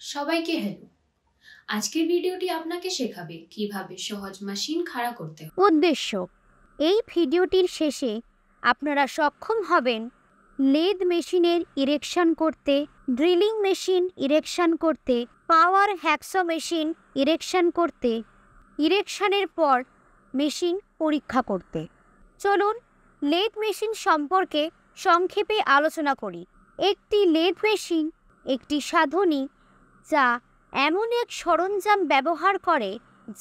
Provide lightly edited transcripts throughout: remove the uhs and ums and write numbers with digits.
সবাইকে হ্যালো। আজকের ভিডিওটি আপনাকে শেখাবে কিভাবে সহজ মেশিন খাড়া করতে হয়। উদ্দেশ্য, এই ভিডিওটির শেষে আপনারা সক্ষম হবেন লেদ মেশিনের ইরেকশন করতে, ড্রিলিং মেশিন ইরেকশন করতে, পাওয়ার হ্যাকসো মেশিন ইরেকশন করতে, ইরেকশনের পর মেশিন পরীক্ষা করতে। চলুন লেদ মেশিন সম্পর্কে সংক্ষেপে আলোচনা করি। একটি লেদ মেশিন একটি সাধনী যা এমন এক সরঞ্জাম ব্যবহার করে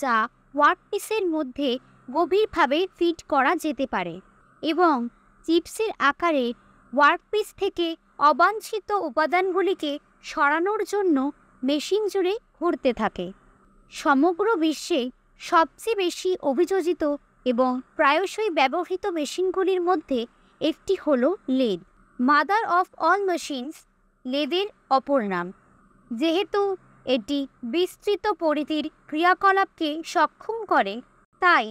যা ওয়ার্কপিসের মধ্যে গভীরভাবে ফিট করা যেতে পারে এবং চিপসের আকারে ওয়ার্কপিস থেকে অবাঞ্ছিত উপাদানগুলিকে সরানোর জন্য মেশিন জুড়ে ঘুরতে থাকে। সমগ্র বিশ্বে সবচেয়ে বেশি অভিযোজিত এবং প্রায়শই ব্যবহৃত মেশিনগুলির মধ্যে একটি হল lathe. Mother of all machines লেদের অপর নাম। যেহেতু এটি বিস্তৃত পরিধির ক্রিয়াকলাপকে সক্ষম করে, তাই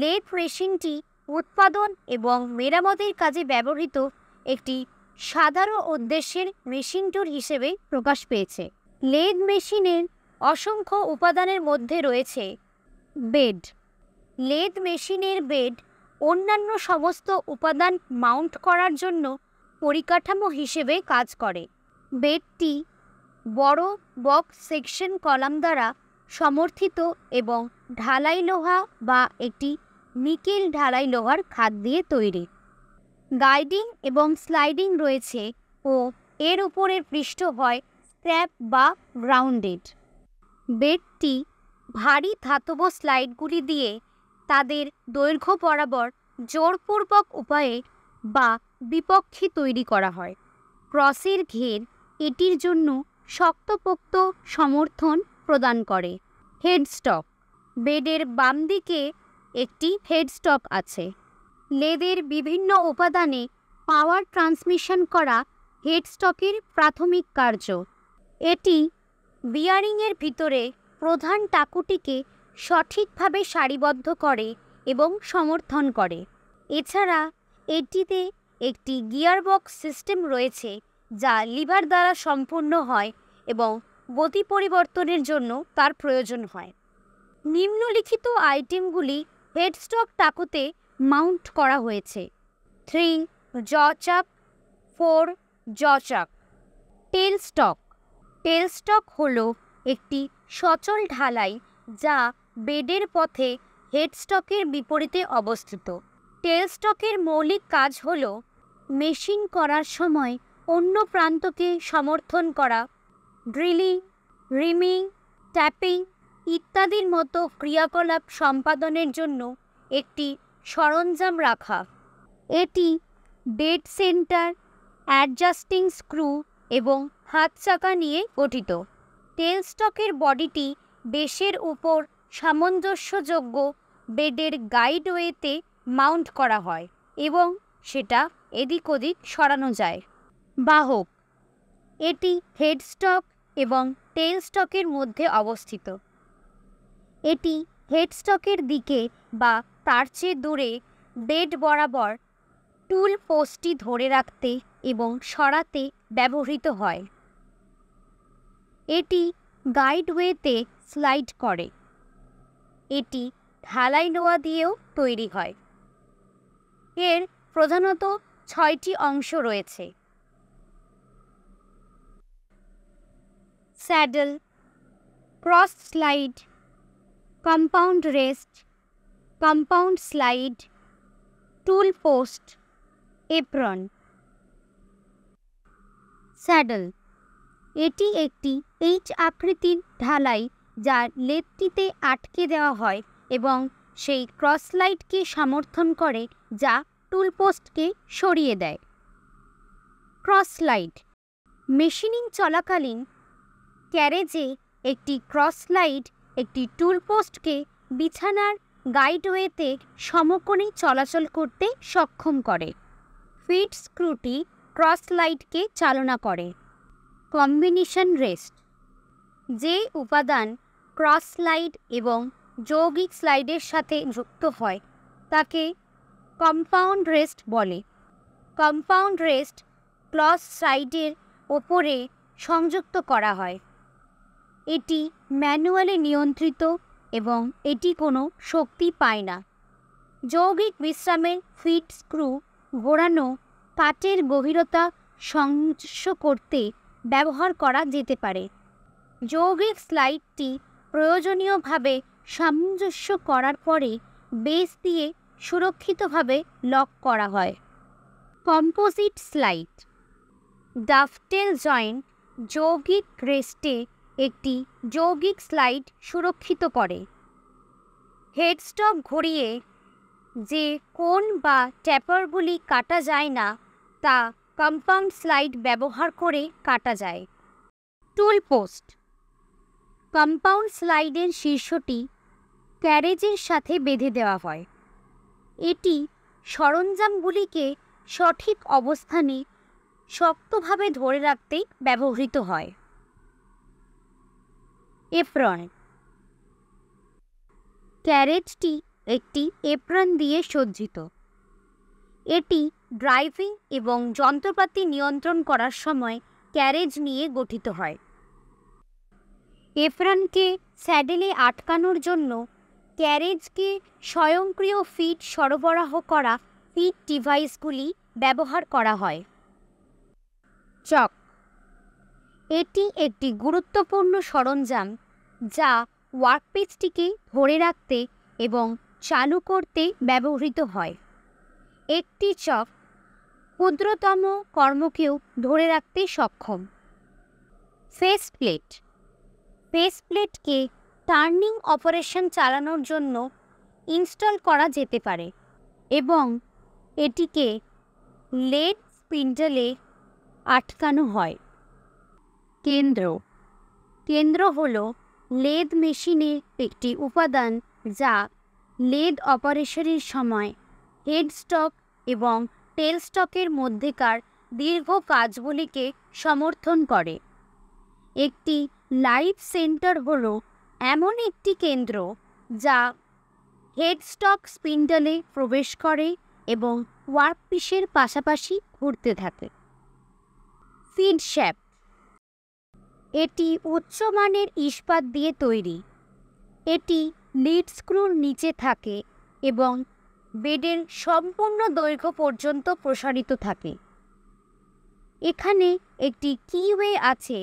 লেদ মেশিনটি উৎপাদন এবং মেরামতের কাজে ব্যবহৃত একটি সাধারণ উদ্দেশ্যের মেশিন টুল হিসেবে প্রকাশ পেয়েছে। লেদ মেশিনের অসংখ্য উপাদানের মধ্যে রয়েছে বেড। লেদ মেশিনের বেড অন্যান্য সমস্ত উপাদান মাউন্ট করার জন্য পরিকাঠামো হিসেবে কাজ করে। বেডটি বড় বক্স সেকশন কলাম দ্বারা সমর্থিত এবং ঢালাই লোহা বা একটি নিকেল ঢালাই লোহার খাদ দিয়ে তৈরি। গাইডিং এবং স্লাইডিং রয়েছে ও এর উপরের পৃষ্ঠ হয় স্ক্র্যাপ বা গ্রাউন্ডেড। বেডটি ভারী ধাতব স্লাইডগুলি দিয়ে তাদের দৈর্ঘ্য বরাবর জোরপূর্বক উপায়ে বা বিপক্ষে তৈরি করা হয়। ক্রসের ঘের এটির জন্য শক্তপোক্ত সমর্থন প্রদান করে। হেডস্টক। বেডের বাম দিকে একটি হেডস্টক আছে। লেদের বিভিন্ন উপাদানে পাওয়ার ট্রান্সমিশন করা হেডস্টকের প্রাথমিক কার্য। এটি বিয়ারিংয়ের ভিতরে প্রধান টাকুটিকে সঠিকভাবে সারিবদ্ধ করে এবং সমর্থন করে। এছাড়া এটিতে একটি গিয়ারবক্স সিস্টেম রয়েছে যা লিভার দ্বারা সম্পূর্ণ হয় এবং গতি পরিবর্তনের জন্য তার প্রয়োজন হয়। নিম্নলিখিত আইটেমগুলি হেডস্টক টাকুতে মাউন্ট করা হয়েছে: 3 জ চাক, 4 জ চাক। টেল স্টক। টেল স্টক হল একটি সচল ঢালাই যা বেডের পথে হেডস্টকের বিপরীতে অবস্থিত। টেল স্টকের মৌলিক কাজ হল মেশিন করার সময় অন্য প্রান্তকে সমর্থন করা, ড্রিলিং, রিমিং, ট্যাপিং ইত্যাদির মতো ক্রিয়াকলাপ সম্পাদনের জন্য একটি সরঞ্জাম রাখা। এটি ডেড সেন্টার, অ্যাডজাস্টিং স্ক্রু এবং হাত চাকা নিয়ে গঠিত। টেল স্টকের বডিটি বেসের উপর সামঞ্জস্যযোগ্য বেডের গাইডওয়েতে মাউন্ট করা হয় এবং সেটা এদিক ওদিক সরানো যায়। বাহক। এটি হেডস্টক এবং টেল স্টকের মধ্যে অবস্থিত। এটি হেডস্টকের দিকে বা তার চেয়ে দূরে বেড বরাবর টুল পোস্টটি ধরে রাখতে এবং সরাতে ব্যবহৃত হয়। এটি গাইডওয়েতে স্লাইড করে। এটি ঢালাই লোহা দিয়েও তৈরি হয়। এর প্রধানত 6টি অংশ রয়েছে: saddle, cross slide, compound rest, compound slide, tool post, apron. Saddle. এটি একটি এইচ আকৃতির ঢালাই যা লেদটিতে আটকে দেওয়া হয় এবং সেই ক্রস স্লাইডকে সমর্থন করে যা টুল পোস্টকে সরিয়ে দেয়। Cross slide. মেশিনিং চলাকালীন ক্যারেজে একটি ক্রস স্লাইড একটি টুল পোস্টকে বিছানার গাইডওয়েতে সমকোণে চলাচল করতে সক্ষম করে। ফিড স্ক্রুটি ক্রস স্লাইডকে চালনা করে। Combination rest. যে উপাদান ক্রস স্লাইড এবং যৌগিক স্লাইডের সাথে যুক্ত হয় তাকে কম্পাউন্ড রেস্ট বলে। কম্পাউন্ড রেস্ট ক্রস স্লাইডের ওপরে সংযুক্ত করা হয়। এটি ম্যানুয়ালি নিয়ন্ত্রিত এবং এটি কোনো শক্তি পায় না। যৌগিক বিশ্রামের ফিড স্ক্রু ঘোরানো কাঠের গভীরতা সামঞ্জস্য করতে ব্যবহার করা যেতে পারে। যৌগিক স্লাইডটি প্রয়োজনীয়ভাবে সামঞ্জস্য করার পরে বেস দিয়ে সুরক্ষিতভাবে লক করা হয়। কম্পোজিট স্লাইড ডাফটেল জয়েন্ট যৌগিক রেস্টে একটি যৌগিক স্লাইড সুরক্ষিত করে। হেডস্টক ঘুরিয়ে যে কোণ বা ট্যাপারগুলি কাটা যায় না তা কম্পাউন্ড স্লাইড ব্যবহার করে কাটা যায়। টুল পোস্ট কম্পাউন্ড স্লাইডের শীর্ষটি ক্যারেজের সাথে বেঁধে দেওয়া হয়। এটি সরঞ্জামগুলিকে সঠিক অবস্থানে শক্তভাবে ধরে রাখতে ব্যবহৃত হয়। এপ্রন ক্যারেজটি একটি এপ্রন দিয়ে সজ্জিত। এটি ড্রাইভিং এবং যন্ত্রপাতি নিয়ন্ত্রণ করার সময় ক্যারেজ নিয়ে গঠিত হয়। এপ্রনকে স্যাডেলে আটকানোর জন্য ক্যারেজকে স্বয়ংক্রিয় ফিড সরবরাহ করা ফিড ডিভাইসগুলি ব্যবহার করা হয়। চক এটি একটি গুরুত্বপূর্ণ সরঞ্জাম যা ওয়ার্কপিসটিকে ধরে রাখতে এবং চালু করতে ব্যবহৃত হয়। একটি চক ক্ষুদ্রতম কর্মকেও ধরে রাখতে সক্ষম। ফেস প্লেটকে টার্নিং অপারেশন চালানোর জন্য ইনস্টল করা যেতে পারে এবং এটিকে লেড স্পিন্ডলে আটকানো হয়। কেন্দ্র হল লেদ মেশিনের একটি উপাদান যা লেদ অপারেশনের সময় হেডস্টক এবং টেলস্টকের মধ্যেকার দীর্ঘ কাজগুলিকে সমর্থন করে। একটি লাইভ সেন্টার হল এমন একটি কেন্দ্র যা হেডস্টক স্পিন্ডলে প্রবেশ করে এবং ওয়ার্কপিসের পাশাপাশি ঘুরতে থাকে। ফিড শ্যাফট এটি উচ্চমানের ইস্পাত দিয়ে তৈরি। এটি লিড স্ক্রুর নিচে থাকে এবং বেডের সম্পূর্ণ দৈর্ঘ্য পর্যন্ত প্রসারিত থাকে। এখানে একটি কিওয়ে আছে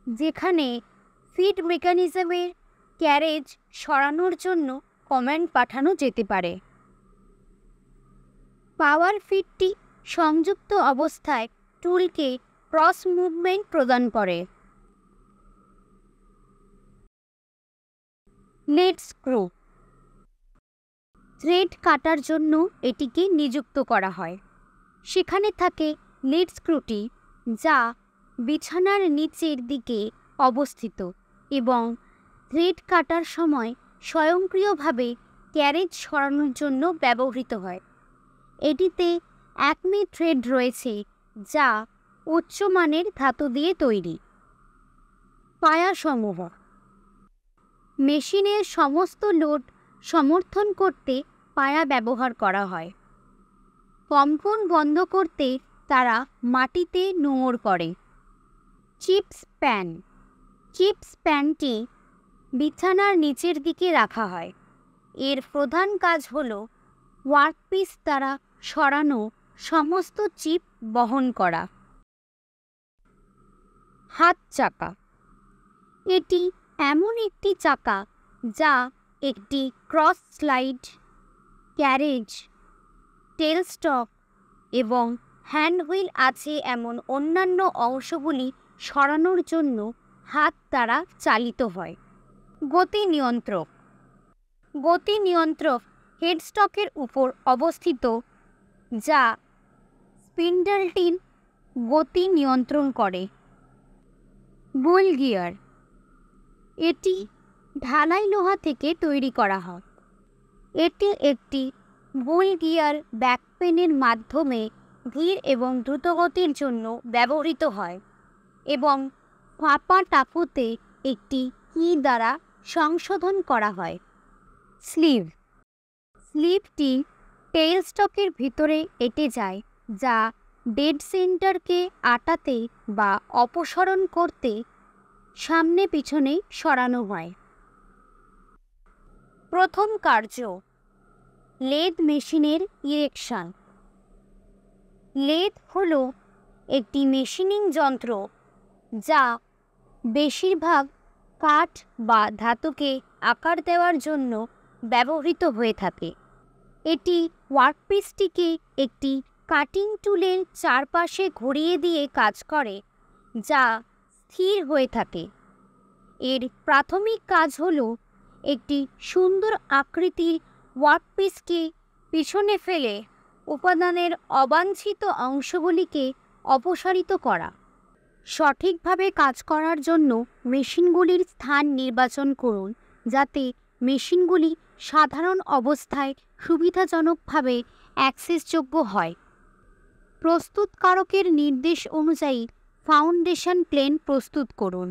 যেখানে ফিড মেকানিজমের ক্যারেজ সরানোর জন্য কমান্ড পাঠানো যেতে পারে। পাওয়ার ফিডটি সংযুক্ত অবস্থায় টুলকে ক্রস মুভমেন্ট প্রদান করে। লেড স্ক্রু থ্রেড কাটার জন্য এটিকে নিযুক্ত করা হয়। সেখানে থাকে লেড স্ক্রুটি যা বিছানার নিচের দিকে অবস্থিত এবং থ্রেড কাটার সময় স্বয়ংক্রিয়ভাবে ক্যারেজ সরানোর জন্য ব্যবহৃত হয়। এটিতে অ্যাকমে থ্রেড রয়েছে যা উচ্চমানের ধাতু দিয়ে তৈরি। পায়াসমূহ মেশিনের সমস্ত লোড সমর্থন করতে পায়া ব্যবহার করা হয়। কম্পন বন্ধ করতে তারা মাটিতে নোঙর করে। চিপস প্যানটি বিছানার নিচের দিকে রাখা হয়। এর প্রধান কাজ হল ওয়ার্কপিস দ্বারা সরানো সমস্ত চিপ বহন করা। হাত চাকা এটি এমন একটি চাকা যা একটি ক্রস স্লাইড, ক্যারেজ, টেলস্টক এবং হ্যান্ড হুইল আছে এমন অন্যান্য অংশগুলি সরানোর জন্য হাত দ্বারা চালিত হয়। গতি নিয়ন্ত্রক হেডস্টকের উপর অবস্থিত যা স্পিন্ডলটির গতি নিয়ন্ত্রণ করে। বুল গিয়ার এটি ঢালাই লোহা থেকে তৈরি করা হয়। এটি একটি বুল গিয়ার ব্যাকপেনের মাধ্যমে ধীর এবং দ্রুতগতির জন্য ব্যবহৃত হয় এবং ফাঁপা টাপুতে একটি কি দ্বারা সংশোধন করা হয়। স্লিভটি টেইলস্টকের ভিতরে এঁটে যায় যা ডেড সেন্টারকে আটাতে বা অপসারণ করতে সামনে পিছনে সরানো হয়। প্রথম কার্য, লেদ মেশিনের ইরেকশন। লেদ হলো একটি মেশিনিং যন্ত্র যা বেশিরভাগ কাঠ বা ধাতুকে আকার দেওয়ার জন্য ব্যবহৃত হয়ে থাকে। এটি ওয়ার্কপিসটিকে একটি কাটিং টুলের চারপাশে ঘুরিয়ে দিয়ে কাজ করে, যা স্থির হয়ে থাকে। এর প্রাথমিক কাজ হলো একটি সুন্দর আকৃতির ওয়ার্কপিসকে পিছনে ফেলে উপাদানের অবাঞ্ছিত অংশগুলিকে অপসারিত করা। সঠিকভাবে কাজ করার জন্য মেশিনগুলির স্থান নির্বাচন করুন, যাতে মেশিনগুলি সাধারণ অবস্থায় সুবিধাজনকভাবে অ্যাক্সেসযোগ্য হয়। প্রস্তুতকারকের নির্দেশ অনুযায়ী ফাউন্ডেশন প্লেন প্রস্তুত করুন।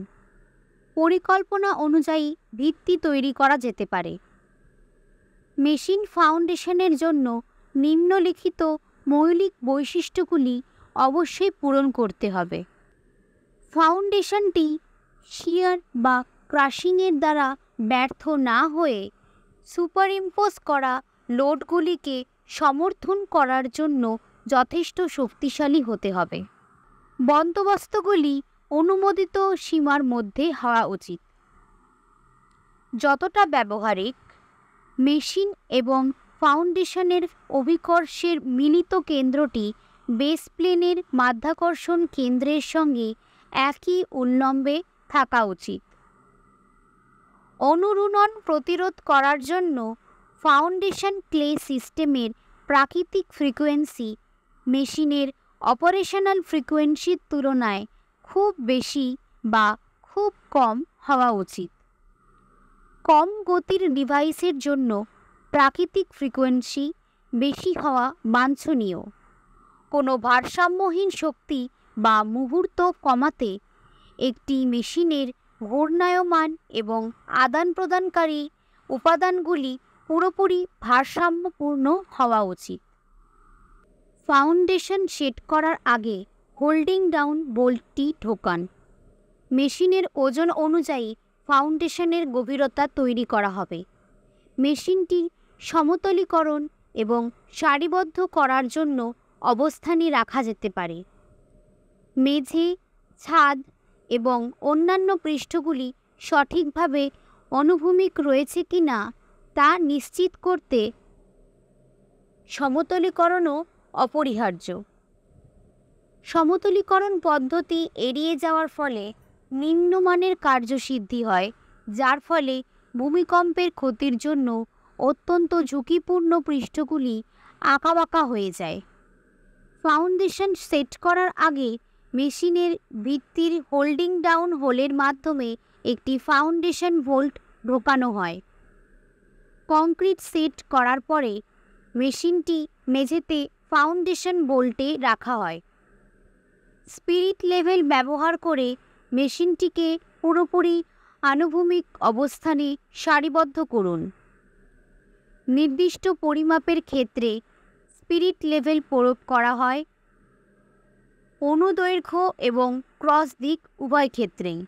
পরিকল্পনা অনুযায়ী ভিত্তি তৈরি করা যেতে পারে। মেশিন ফাউন্ডেশনের জন্য নিম্নলিখিত মৌলিক বৈশিষ্ট্যগুলি অবশ্যই পূরণ করতে হবে। ফাউন্ডেশনটি শিয়ার বা ক্রাশিংয়ের দ্বারা ব্যর্থ না হয়ে সুপারইম্পোজ করা লোডগুলিকে সমর্থন করার জন্য যথেষ্ট শক্তিশালী হতে হবে। বন্দোবস্তগুলি অনুমোদিত সীমার মধ্যে হওয়া উচিত। যতটা ব্যবহারিক, মেশিন এবং ফাউন্ডেশনের অভিকর্ষের মিলিত কেন্দ্রটি বেস প্লেনের মাধ্যাকর্ষণ কেন্দ্রের সঙ্গে একই উল্লম্বে থাকা উচিত। অনুরণন প্রতিরোধ করার জন্য ফাউন্ডেশন ক্লে সিস্টেমের প্রাকৃতিক ফ্রিকোয়েন্সি মেশিনের অপারেশনাল ফ্রিকোয়েন্সির তুলনায় খুব বেশি বা খুব কম হওয়া উচিত। কম গতির ডিভাইসের জন্য প্রাকৃতিক ফ্রিকোয়েন্সি বেশি হওয়া বাঞ্ছনীয়। কোনো ভারসাম্যহীন শক্তি বা মুহূর্ত কমাতে একটি মেশিনের ঘূর্ণায়মান এবং আদান প্রদানকারী উপাদানগুলি পুরোপুরি ভারসাম্যপূর্ণ হওয়া উচিত। ফাউন্ডেশন সেট করার আগে হোল্ডিং ডাউন বোল্টটি ঢোকান। মেশিনের ওজন অনুযায়ী ফাউন্ডেশনের গভীরতা তৈরি করা হবে। মেশিনটি সমতলীকরণ এবং সারিবদ্ধ করার জন্য অবস্থানে রাখা যেতে পারে। মেঝে, ছাদ এবং অন্যান্য পৃষ্ঠগুলি সঠিকভাবে অনুভূমিক রয়েছে কিনা তা নিশ্চিত করতে সমতলীকরণও অপরিহার্য। সমতলীকরণ পদ্ধতি এড়িয়ে যাওয়ার ফলে নিম্নমানের কার্যসিদ্ধি হয়, যার ফলে ভূমিকম্পের ক্ষতির জন্য অত্যন্ত ঝুঁকিপূর্ণ পৃষ্ঠগুলি আঁকাবাঁকা হয়ে যায়। ফাউন্ডেশন সেট করার আগে মেশিনের ভিত্তির হোল্ডিং ডাউন হোলের মাধ্যমে একটি ফাউন্ডেশন বোল্ট ঢোকানো হয়। কংক্রিট সেট করার পরে মেশিনটি মেঝেতে ফাউন্ডেশন বোল্টে রাখা হয়। স্পিরিট লেভেল ব্যবহার করে মেশিনটিকে পুরোপুরি আনুভূমিক অবস্থানে সারিবদ্ধ করুন। নির্দিষ্ট পরিমাপের ক্ষেত্রে স্পিরিট লেভেল প্রয়োগ করা হয় অনুদৈর্ঘ্য এবং ক্রস দিক উভয় ক্ষেত্রেই।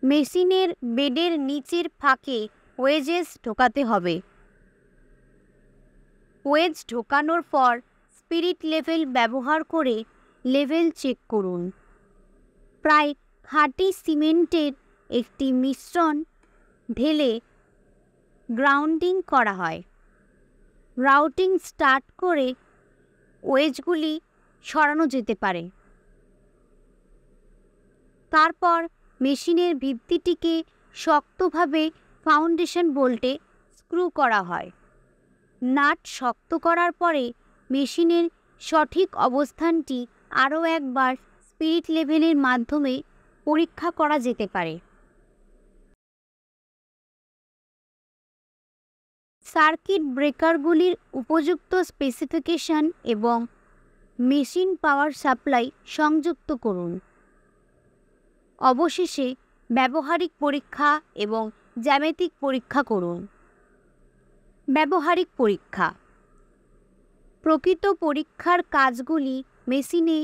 মেশিনের বেডের নিচের ফাঁকে ওয়েজেস ঢোকাতে হবে। ওয়েজ ঢোকানোর পর স্পিরিট লেভেল ব্যবহার করে লেভেল চেক করুন। প্রায় খাঁটি সিমেন্টের একটি মিশ্রণ ঢেলে গ্রাউন্ডিং করা হয়। রাউটিং স্টার্ট করে ওয়েজগুলি সরানো যেতে পারে। তারপর মেশিনের ভিত্তিটিকে শক্তভাবে ফাউন্ডেশন বোল্টে স্ক্রু করা হয়। নাট শক্ত করার পরে মেশিনের সঠিক অবস্থানটি আরও একবার স্পিরিট লেভেলের মাধ্যমে পরীক্ষা করা যেতে পারে। সার্কিট ব্রেকারগুলির উপযুক্ত স্পেসিফিকেশন এবং মেশিন পাওয়ার সাপ্লাই সংযুক্ত করুন। অবশেষে ব্যবহারিক পরীক্ষা এবং জ্যামিতিক পরীক্ষা করুন। ব্যবহারিক পরীক্ষা। প্রকৃত পরীক্ষার কাজগুলি মেশিনে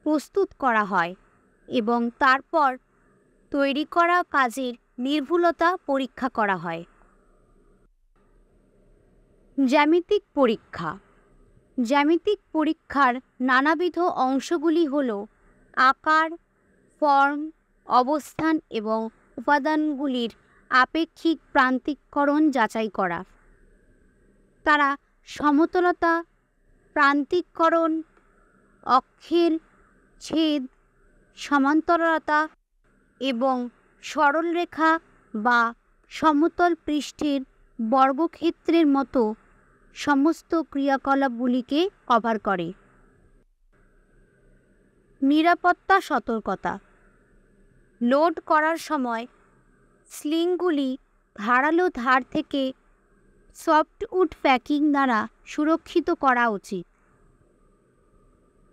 প্রস্তুত করা হয়। এবং তারপর তৈরি করা কাজের নির্ভুলতা পরীক্ষা করা হয়। জ্যামিতিক পরীক্ষা। জ্যামিতিক পরীক্ষার নানাবিধ অংশগুলি হল আকার, ফর্ম, অবস্থান এবং উপাদানগুলির আপেক্ষিক প্রান্তিককরণ যাচাই করা। তারা সমতলতা, প্রান্তিককরণ, অক্ষের ছেদ, সমান্তরালতা এবং সরলরেখা বা সমতল পৃষ্ঠের বর্গক্ষেত্রের মতো সমস্ত ক্রিয়াকলাপগুলিকে কভার করে। নিরাপত্তা সতর্কতা। লোড করার সময় স্লিংগুলি ধারালো ধার থেকে সফটউড প্যাকিং দ্বারা সুরক্ষিত করা উচিত।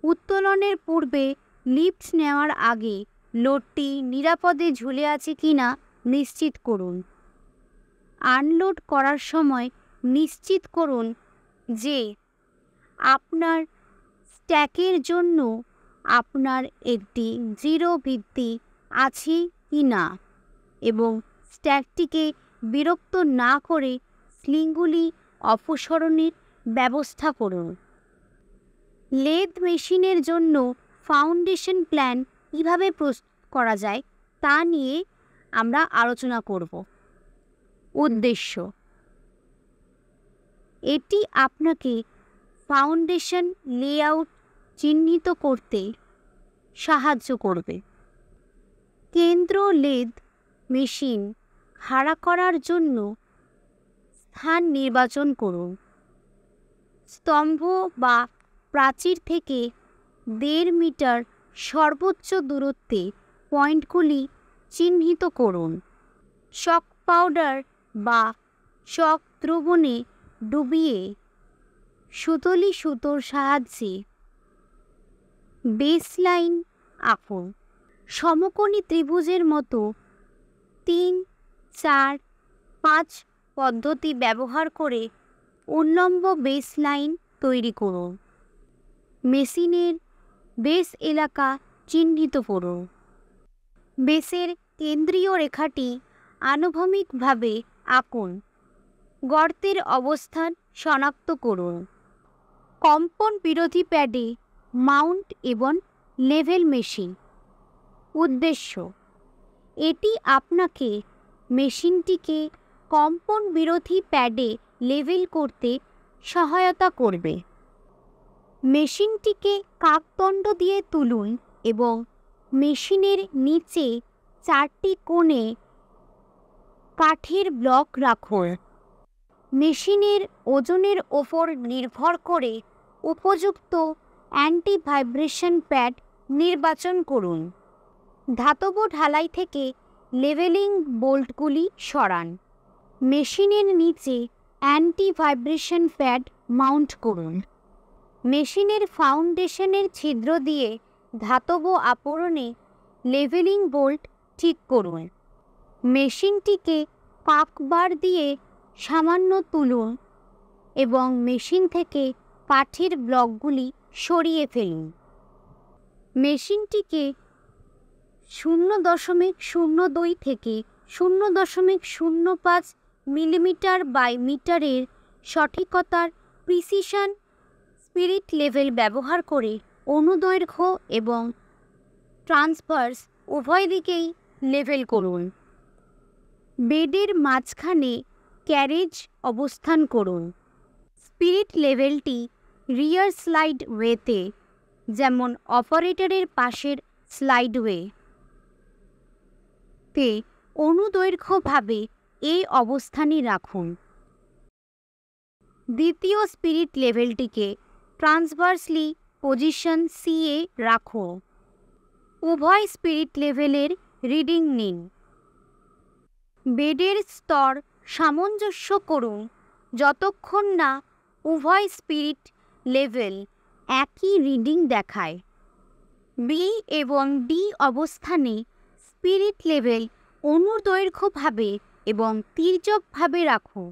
উত্তোলনের পূর্বে লিফট নেওয়ার আগে লোডটি নিরাপদে ঝুলে আছে কিনা নিশ্চিত করুন। আনলোড করার সময় নিশ্চিত করুন যে আপনার স্ট্যাকের জন্য আপনার একটি দৃঢ় ভিত্তি আছে কিনা এবং স্ট্যাকটিকে বিরক্ত না করে স্লিংগুলি অপসারণের ব্যবস্থা করুন। লেদ মেশিনের জন্য ফাউন্ডেশন প্ল্যান কীভাবে প্রস্তুত করা যায় তা নিয়ে আমরা আলোচনা করব। উদ্দেশ্য: এটি আপনাকে ফাউন্ডেশন লেআউট চিহ্নিত করতে সাহায্য করবে। কেন্দ্র লেদ মেশিন খাড়া করার জন্য স্থান নির্বাচন করুন। স্তম্ভ বা প্রাচীর থেকে 1.5 মিটার সর্বোচ্চ দূরত্বে পয়েন্টগুলি চিহ্নিত করুন। চক পাউডার বা চক দ্রবণে ডুবিয়ে সুতলি সুতোর সাহায্যে বেসলাইন আঁকুন। সমকোণী ত্রিভুজের মতো 3, 4, 5 পদ্ধতি ব্যবহার করে উল্লম্ব বেসলাইন তৈরি করুন। মেশিনের বেস এলাকা চিহ্নিত করুন। বেসের কেন্দ্রীয় রেখাটি আনুভূমিকভাবে আঁকুন। গর্তের অবস্থান শনাক্ত করুন। কম্পন বিরোধী প্যাডে মাউন্ট এবং লেভেল মেশিন। উদ্দেশ্য: এটি আপনাকে মেশিনটিকে কম্পন বিরোধী প্যাডে লেভেল করতে সহায়তা করবে। মেশিনটিকে কাকদণ্ড দিয়ে তুলুন এবং মেশিনের নিচে 4টি কোণে কাঠের ব্লক রাখুন। মেশিনের ওজনের ওপর নির্ভর করে উপযুক্ত অ্যান্টি ভাইব্রেশন প্যাড নির্বাচন করুন। ধাতব ঢালাই থেকে লেভেলিং বোল্টগুলি সরান। মেশিনের নিচে অ্যান্টি ভাইব্রেশন প্যাড মাউন্ট করুন। মেশিনের ফাউন্ডেশনের ছিদ্র দিয়ে ধাতব আবরণে লেভেলিং বোল্ট ঠিক করুন। মেশিনটিকে পাকবার দিয়ে সামান্য তুলুন এবং মেশিন থেকে কাঠের ব্লকগুলি সরিয়ে ফেলুন। মেশিনটিকে 0.02 থেকে 0.05 মিলিমিটার বাই মিটারের সঠিকতার প্রিসিশন স্পিরিট লেভেল ব্যবহার করে অনুদৈর্ঘ্য এবং ট্রান্সভার্স উভয় দিকেই লেভেল করুন। বেডের মাঝখানে ক্যারেজ অবস্থান করুন। স্পিরিট লেভেলটি রিয়ার স্লাইড ওয়েতে, যেমন অপারেটরের পাশের স্লাইডওয়ে তে অনুদৈর্ঘ্যভাবে এই অবস্থানে রাখুন। দ্বিতীয় স্পিরিট লেভেলটিকে ট্রান্সভার্সলি পজিশন সি-এ রাখো। উভয় স্পিরিট লেভেলের রিডিং নিন। বেডের স্তর সামঞ্জস্য করুন যতক্ষণ না উভয় স্পিরিট লেভেল একই রিডিং দেখায়। বি এবং ডি অবস্থানে স্পিরিট লেভেল অনুদৈর্ঘ্যভাবে এবং তির্যকভাবে রাখো।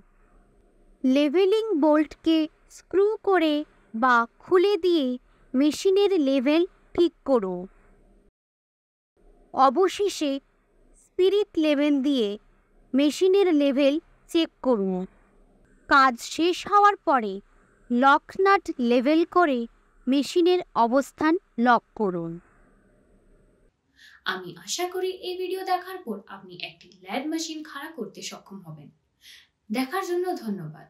লেভেলিং বোল্টকে স্ক্রু করে বা খুলে দিয়ে মেশিনের লেভেল ঠিক করো। অবশেষে স্পিরিট লেভেল দিয়ে মেশিনের লেভেল চেক করুন। কাজ শেষ হওয়ার পরে লক নাট লেভেল করে মেশিনের অবস্থান লক করুন। আমি আশা করি এই ভিডিও দেখার পর আপনি একটি ল্যাদ মেশিন খাড়া করতে সক্ষম হবেন। দেখার জন্য ধন্যবাদ।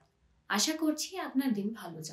আশা করছি আপনার দিন ভালো যাবে।